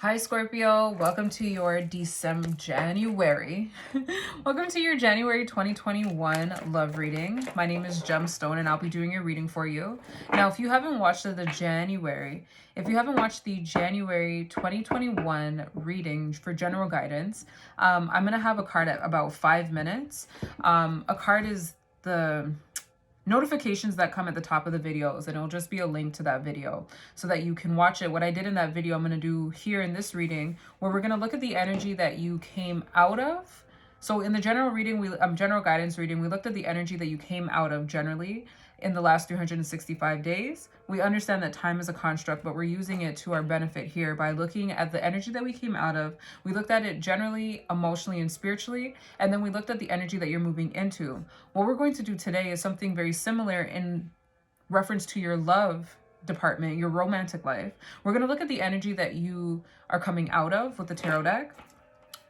Hi Scorpio, welcome to your January. Welcome to your January 2021 love reading. My name is Gemstone and I'll be doing your reading for you. Now, if you haven't watched the January 2021 reading for general guidance, I'm going to have a card at about 5 minutes. A card is the notifications that come at the top of the videos, and it'll just be a link to that video so that you can watch it. What I did in that video, I'm going to do here in this reading, where we're going to look at the energy that you came out of. So in the general reading, general guidance reading, we looked at the energy that you came out of generally in the last 365 days. We understand that time is a construct, but we're using it to our benefit here by looking at the energy that we came out of. We looked at it generally, emotionally, and spiritually, and then we looked at the energy that you're moving into. What we're going to do today is something very similar in reference to your love department, your romantic life. We're going to look at the energy that you are coming out of with the tarot deck.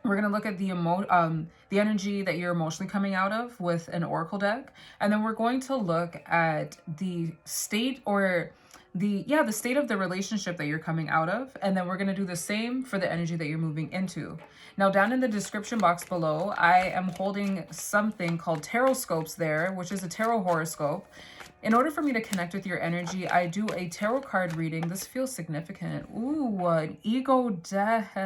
We're going to look at the energy that you're emotionally coming out of with an oracle deck. And then we're going to look at the state or the state of the relationship that you're coming out of. And then we're going to do the same for the energy that you're moving into. Now, down in the description box below, I am holding something called tarot scopes there, which is a tarot horoscope. In order for me to connect with your energy, I do a tarot card reading. This feels significant. Ooh, an ego death.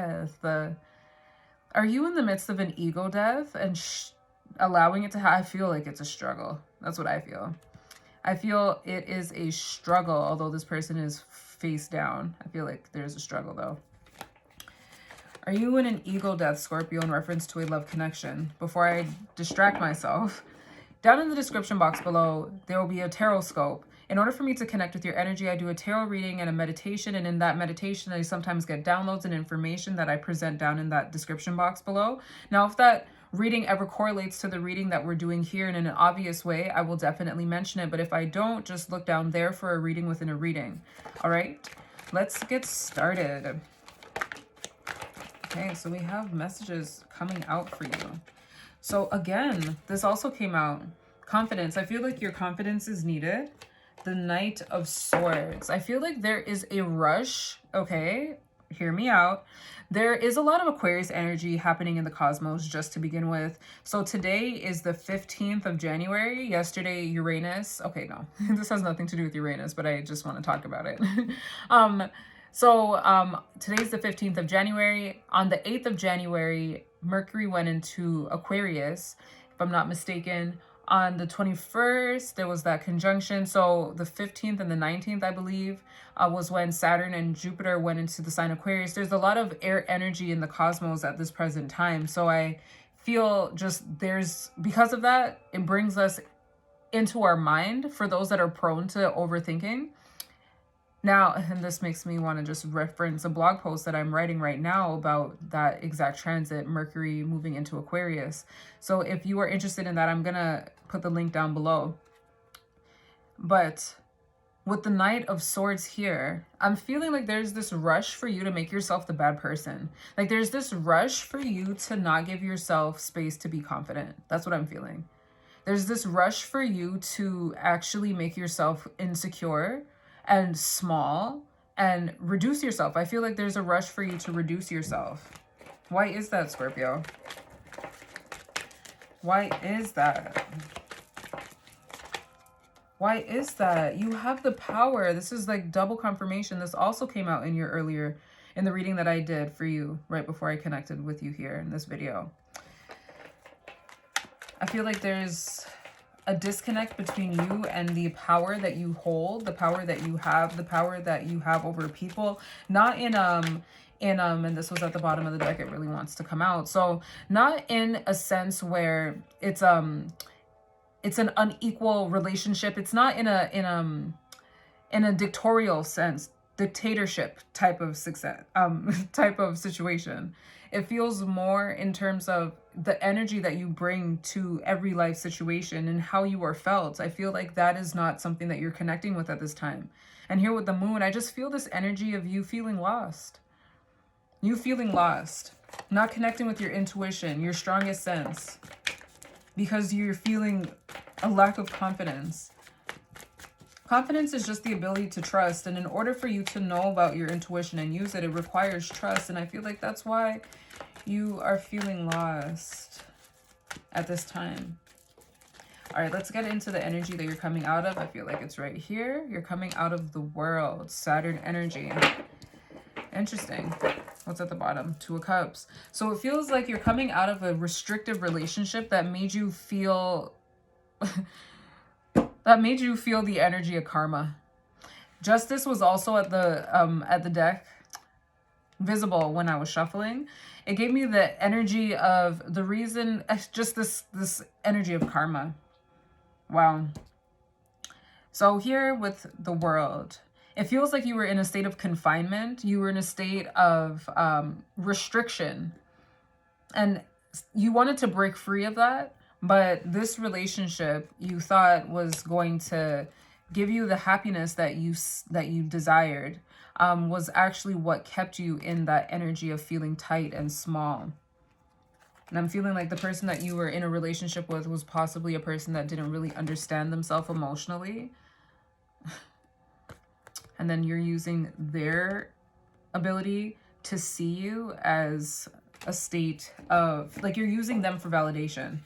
Are you in the midst of an ego death and allowing it to I feel like it's a struggle. That's what I feel. I feel it is a struggle, although this person is face down. I feel like there's a struggle though. Are you in an ego death, Scorpio, in reference to a love connection? Before I distract myself, down in the description box below, there will be a tarot scope. In order for me to connect with your energy, I do a tarot reading and a meditation. And in that meditation, I sometimes get downloads and information that I present down in that description box below. Now, if that reading ever correlates to the reading that we're doing here in an obvious way, I will definitely mention it. But if I don't, just look down there for a reading within a reading. All right, let's get started. Okay, so we have messages coming out for you. So again, this also came out. Confidence. I feel like your confidence is needed. The Knight of Swords. I feel like there is a rush. Okay, hear me out. There is a lot of Aquarius energy happening in the cosmos just to begin with. So today is the 15th of January. Yesterday, Uranus. Okay, no, this has nothing to do with Uranus, but I just want to talk about it. Today's the 15th of January. On the 8th of January, Mercury went into Aquarius, if I'm not mistaken. On the 21st, there was that conjunction. So the 15th and the 19th, I believe, was when Saturn and Jupiter went into the sign Aquarius. There's a lot of air energy in the cosmos at this present time. So I feel because of that, it brings us into our mind for those that are prone to overthinking. Now, and this makes me want to just reference a blog post that I'm writing right now about that exact transit, Mercury moving into Aquarius. So if you are interested in that, I'm going to put the link down below. But with the Knight of Swords here, I'm feeling like there's this rush for you to make yourself the bad person. Like there's this rush for you to not give yourself space to be confident. That's what I'm feeling. There's this rush for you to actually make yourself insecure and small and reduce yourself. I feel like there's a rush for you to reduce yourself. Why is that, Scorpio? Why is that? Why is that? You have the power. This is like double confirmation. This also came out in the reading that I did for you right before I connected with you here in this video. I feel like there's a disconnect between you and the power that you hold, the power that you have over people. Not and this was at the bottom of the deck, it really wants to come out. So not in a sense where it's an unequal relationship. It's not in a dictatorial sense, dictatorship type of success, type of situation. It feels more in terms of the energy that you bring to every life situation and how you are felt. I feel like that is not something that you're connecting with at this time. And here with the moon, I just feel this energy of you feeling lost. You feeling lost, not connecting with your intuition, your strongest sense, because you're feeling a lack of confidence. Confidence is just the ability to trust. And in order for you to know about your intuition and use it, it requires trust. And I feel like that's why you are feeling lost at this time. All right, let's get into the energy that you're coming out of. I feel like it's right here. You're coming out of the world, Saturn energy. Interesting. What's at the bottom? Two of Cups. So it feels like you're coming out of a restrictive relationship that made you feel the energy of karma. Justice was also at the deck, visible when I was shuffling. It gave me the energy of the reason, just this energy of karma. Wow. So here with the world, it feels like you were in a state of confinement. You were in a state of restriction. And you wanted to break free of that. But this relationship you thought was going to give you the happiness that you desired was actually what kept you in that energy of feeling tight and small. And I'm feeling like the person that you were in a relationship with was possibly a person that didn't really understand themselves emotionally. And then you're using their ability to see you as a state of, like, you're using them for validation.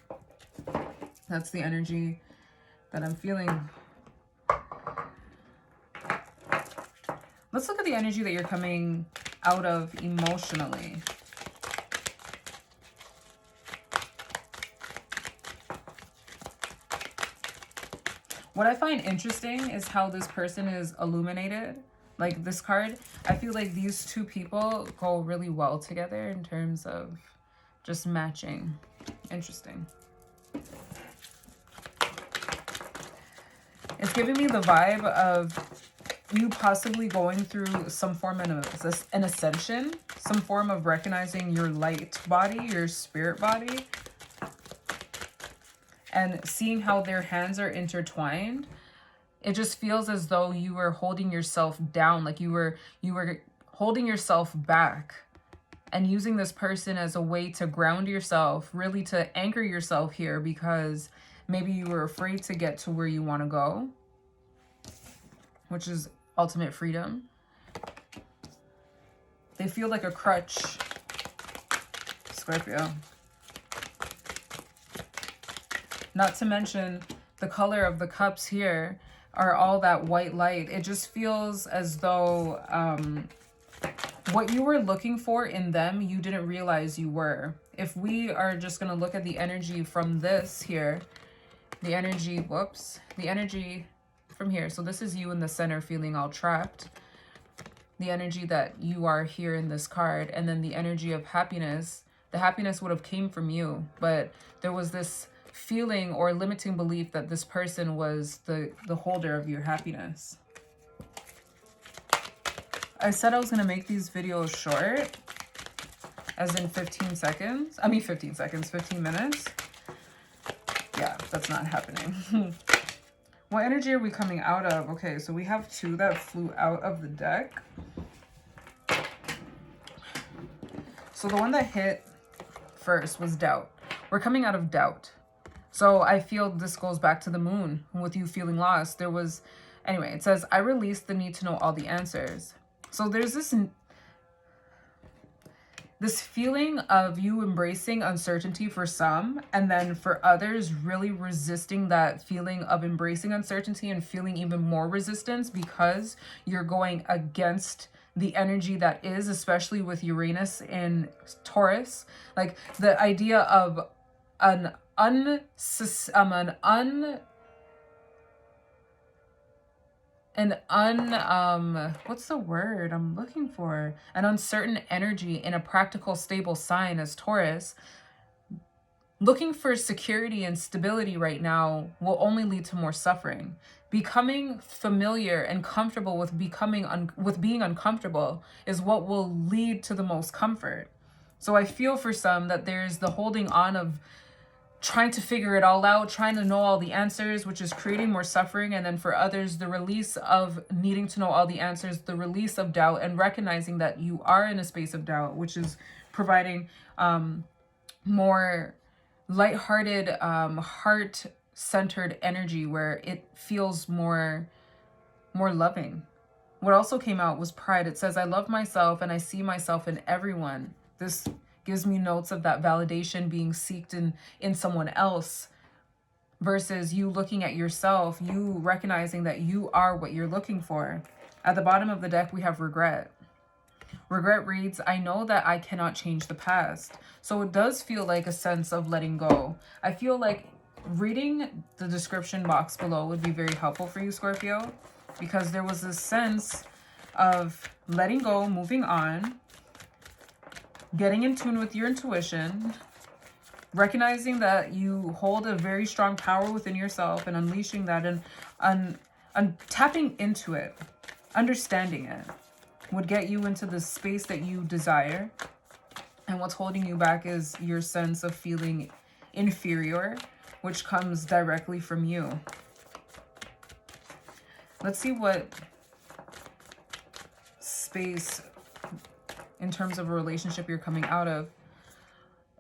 That's the energy that I'm feeling. Let's look at the energy that you're coming out of emotionally. What I find interesting is how this person is illuminated. Like this card, I feel like these two people go really well together in terms of just matching. Interesting. It's giving me the vibe of you possibly going through some form of an ascension, some form of recognizing your light body, your spirit body, and seeing how their hands are intertwined. It just feels as though you were holding yourself down, like you were holding yourself back, and using this person as a way to ground yourself, really to anchor yourself here, because maybe you were afraid to get to where you want to go, which is ultimate freedom. They feel like a crutch, Scorpio. Not to mention the color of the cups here are all that white light. It just feels as though what you were looking for in them, you didn't realize you were. If we are just going to look at the energy from this here, the energy from here. So this is you in the center feeling all trapped. The energy that you are here in this card. And then the energy of happiness. The happiness would have came from you. But there was this feeling or limiting belief that this person was the holder of your happiness. I said I was going to make these videos short. As in 15 seconds. I mean 15 seconds, 15 minutes. Yeah, that's not happening. What energy are we coming out of? Okay, so we have two that flew out of the deck. So the one that hit first was doubt. We're coming out of doubt. So I feel this goes back to the moon with you feeling lost. There was, anyway, it says, I released the need to know all the answers. So there's this feeling of you embracing uncertainty for some, and then for others really resisting that feeling of embracing uncertainty and feeling even more resistance because you're going against the energy that is, especially with Uranus in Taurus. Like the idea of what's the word I'm looking for? An uncertain energy in a practical, stable sign as Taurus. Looking for security and stability right now will only lead to more suffering. Becoming familiar and comfortable with being uncomfortable is what will lead to the most comfort. So I feel for some that there's the holding on of trying to figure it all out, trying to know all the answers, which is creating more suffering. And then for others, the release of needing to know all the answers, the release of doubt, and recognizing that you are in a space of doubt, which is providing more lighthearted, heart-centered energy where it feels more more loving. What also came out was pride. It says, I love myself and I see myself in everyone. This gives me notes of that validation being sought in someone else versus you looking at yourself, you recognizing that you are what you're looking for. At the bottom of the deck, we have regret. Regret reads, I know that I cannot change the past. So it does feel like a sense of letting go. I feel like reading the description box below would be very helpful for you, Scorpio, because there was this sense of letting go, moving on, getting in tune with your intuition, recognizing that you hold a very strong power within yourself and unleashing that and tapping into it, understanding it would get you into the space that you desire. And what's holding you back is your sense of feeling inferior, which comes directly from you. Let's see what space in terms of a relationship you're coming out of.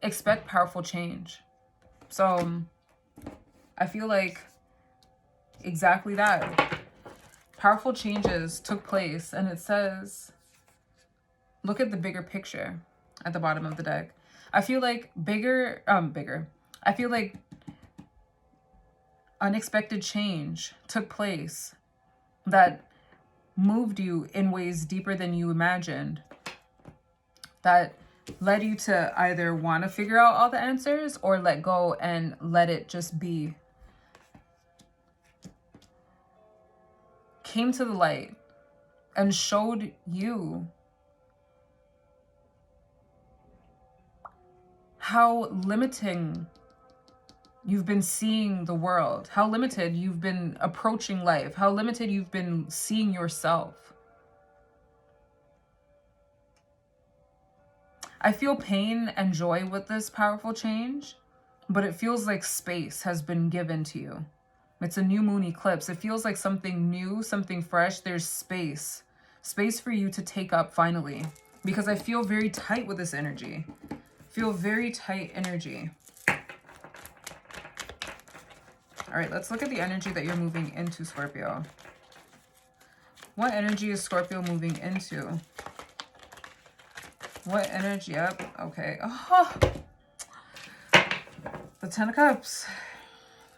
Expect powerful change. So I feel like exactly that. Powerful changes took place, and it says, look at the bigger picture at the bottom of the deck. I feel like I feel like unexpected change took place that moved you in ways deeper than you imagined, that led you to either want to figure out all the answers or let go and let it just be. Came to the light and showed you how limiting you've been seeing the world, how limited you've been approaching life, how limited you've been seeing yourself. I feel pain and joy with this powerful change, but it feels like space has been given to you. It's a new moon eclipse. It feels like something new, something fresh. There's space for you to take up finally, because I feel very tight with this energy. Feel very tight energy. All right, let's look at the energy that you're moving into, Scorpio. What energy is Scorpio moving into? What energy? Yep. Okay. Oh, the 10 of Cups.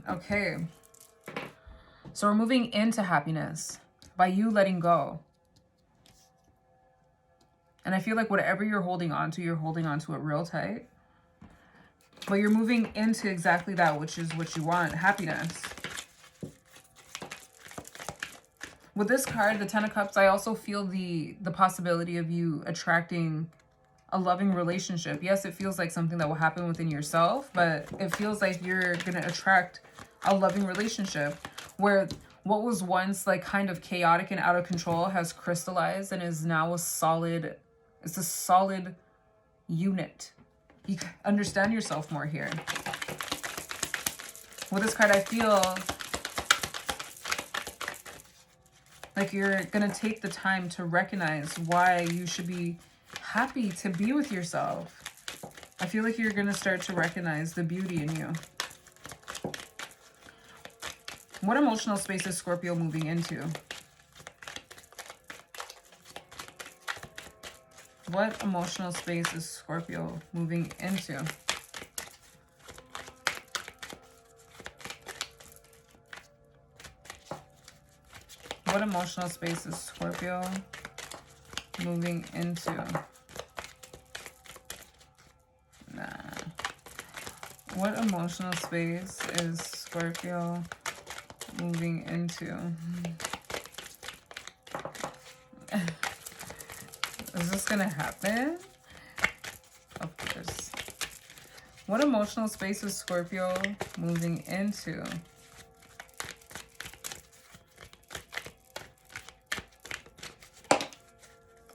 Okay. So we're moving into happiness by you letting go. And I feel like whatever you're holding on to, you're holding on to it real tight. But you're moving into exactly that, which is what you want, happiness. With this card, the 10 of Cups, I also feel the possibility of you attracting a loving relationship. Yes, it feels like something that will happen within yourself, but it feels like you're going to attract a loving relationship where what was once like kind of chaotic and out of control has crystallized and is now a solid unit. You understand yourself more here. With this card, I feel like you're going to take the time to recognize why you should be happy to be with yourself. I feel like you're going to start to recognize the beauty in you. What emotional space is Scorpio moving into? What emotional space is Scorpio moving into? What emotional space is Scorpio moving into? Nah. What emotional space is Scorpio moving into? Is this gonna happen? Of course. What emotional space is Scorpio moving into?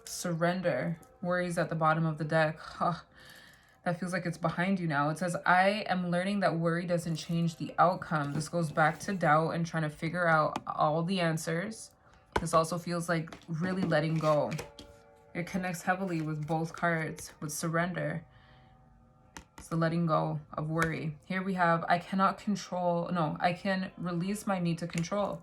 Surrender. Worries at the bottom of the deck. Huh. That feels like it's behind you now. It says, I am learning that worry doesn't change the outcome. This goes back to doubt and trying to figure out all the answers. This also feels like really letting go. It connects heavily with both cards, with surrender. It's the letting go of worry. Here we have, I can release my need to control.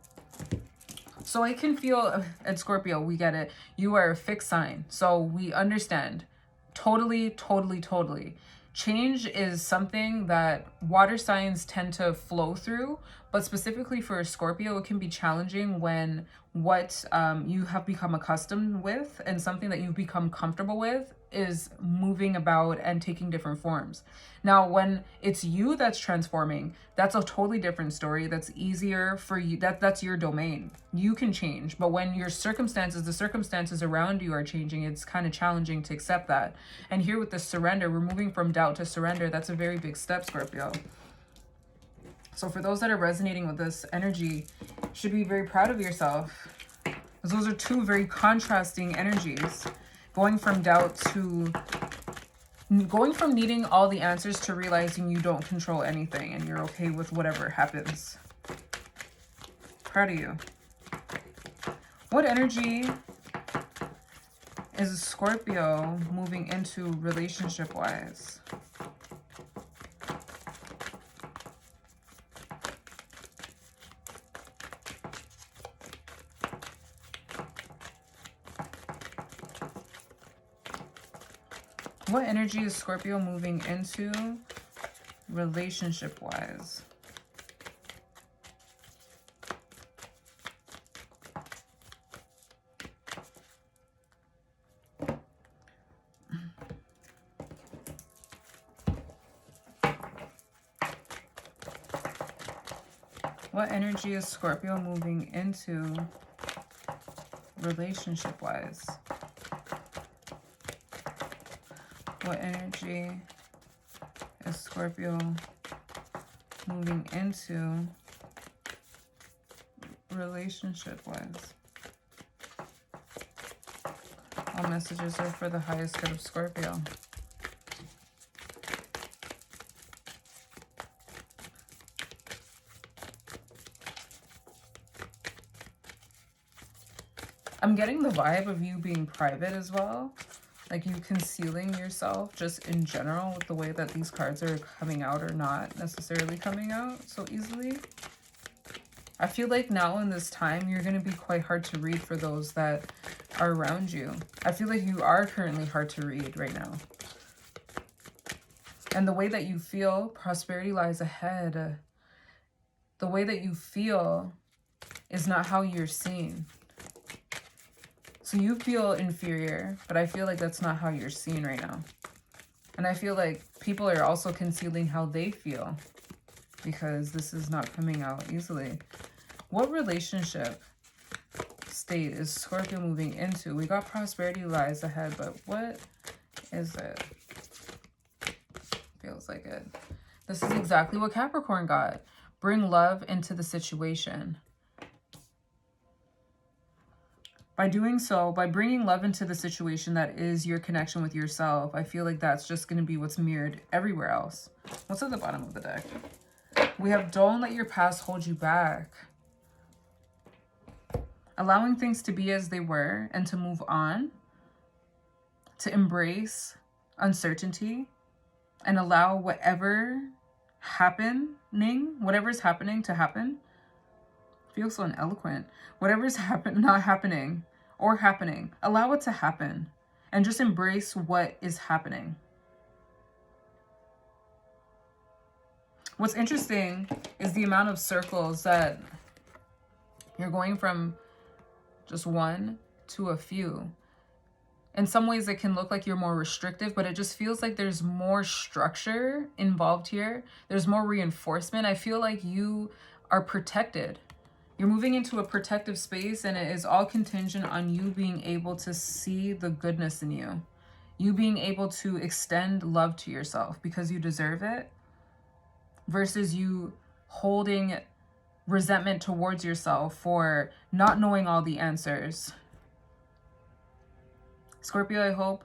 So I can feel, at Scorpio, we get it. You are a fixed sign. So we understand. Totally, totally, totally. Change is something that water signs tend to flow through, but specifically for a Scorpio, it can be challenging when what you have become accustomed with and something that you've become comfortable with is moving about and taking different forms. Now, when it's you that's transforming, that's a totally different story. That's easier for you. That's your domain. You can change. But when your circumstances, the circumstances around you are changing, it's kind of challenging to accept that. And here with the surrender, we're moving from doubt to surrender. That's a very big step, Scorpio. So for those that are resonating with this energy, you should be very proud of yourself. Because those are two very contrasting energies. Going from doubt to... Going from needing all the answers to realizing you don't control anything and you're okay with whatever happens. Proud of you. What energy is Scorpio moving into relationship-wise? What energy is Scorpio moving into relationship-wise? What energy is Scorpio moving into relationship-wise? What energy is Scorpio moving into relationship-wise? All messages are for the highest good of Scorpio. I'm getting the vibe of you being private as well. Like you concealing yourself just in general with the way that these cards are coming out or not necessarily coming out so easily. I feel like now in this time, you're going to be quite hard to read for those that are around you. I feel like you are currently hard to read right now. And the way that you feel, prosperity lies ahead. The way that you feel is not how you're seen. So you feel inferior, but I feel like that's not how you're seen right now. And I feel like people are also concealing how they feel because this is not coming out easily. What relationship state is Scorpio moving into? We got prosperity lies ahead, but what is it? Feels like it. This is exactly what Capricorn got. Bring love into the situation. By doing so, by bringing love into the situation that is your connection with yourself, I feel like that's just going to be what's mirrored everywhere else. What's at the bottom of the deck? We have don't let your past hold you back. Allowing things to be as they were and to move on, to embrace uncertainty and allow whatever's happening to happen. Feels so ineloquent. Whatever's not happening or happening, allow it to happen and just embrace what is happening. What's interesting is the amount of circles that you're going from just one to a few. In some ways it can look like you're more restrictive, but it just feels like there's more structure involved here. There's more reinforcement. I feel like you are protected. You're moving into a protective space, and it is all contingent on you being able to see the goodness in you. You being able to extend love to yourself because you deserve it, versus you holding resentment towards yourself for not knowing all the answers. Scorpio, I hope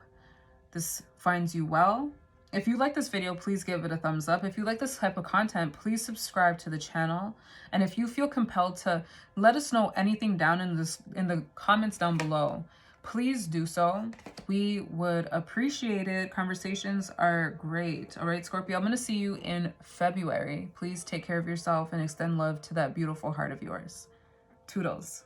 this finds you well. If you like this video, please give it a thumbs up. If you like this type of content, please subscribe to the channel. And if you feel compelled to let us know anything down in the comments down below, please do so. We would appreciate it. Conversations are great. All right, Scorpio, I'm going to see you in February. Please take care of yourself and extend love to that beautiful heart of yours. Toodles.